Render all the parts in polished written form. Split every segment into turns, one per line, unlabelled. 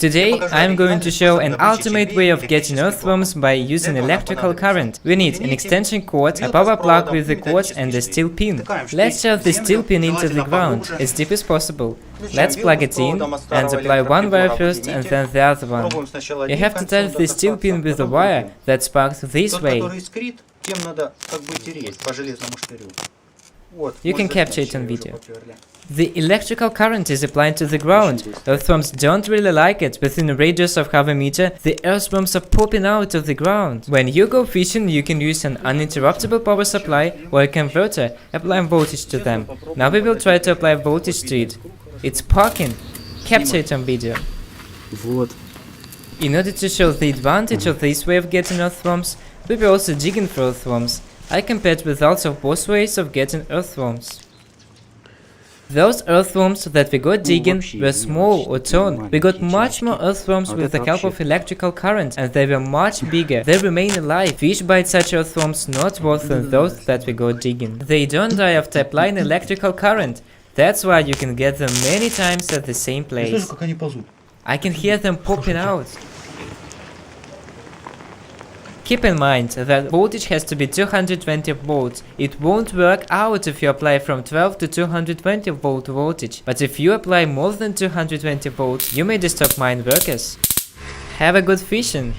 Today I'm going to show an ultimate way of getting earthworms by using electrical current. We need an extension cord, a power plug with the cord and a steel pin. Let's shove the steel pin into the ground, as deep as possible. Let's plug it in and apply one wire first and then the other one. You have to touch the steel pin with the wire that sparks this way. You can capture it on video. The electrical current is applied to the ground. Earthworms don't really like it. Within a radius of half a meter, the earthworms are popping out of the ground. When you go fishing, you can use an uninterruptible power supply or a converter, applying voltage to them. Now we will try to apply voltage to it. It's sparking. Capture it on video. In order to show the advantage of this way of getting earthworms, we were also digging for earthworms. I compared results of both ways of getting earthworms. Those earthworms that we got digging were small or torn. We got much more earthworms with the help of electrical current, and they were much bigger. They remain alive. Fish bite such earthworms not worse than those that we got digging. They don't die after applying electrical current. That's why you can get them many times at the same place. I can hear them popping out. Keep in mind that voltage has to be 220 volts. It won't work out if you apply from 12 to 220 volt voltage, but if you apply more than 220 volts, you may disturb mine workers. Have a good fishing.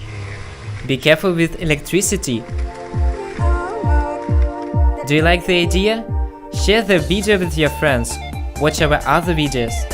Be careful with electricity. Do you like the idea? Share the video with your friends. Watch our other videos.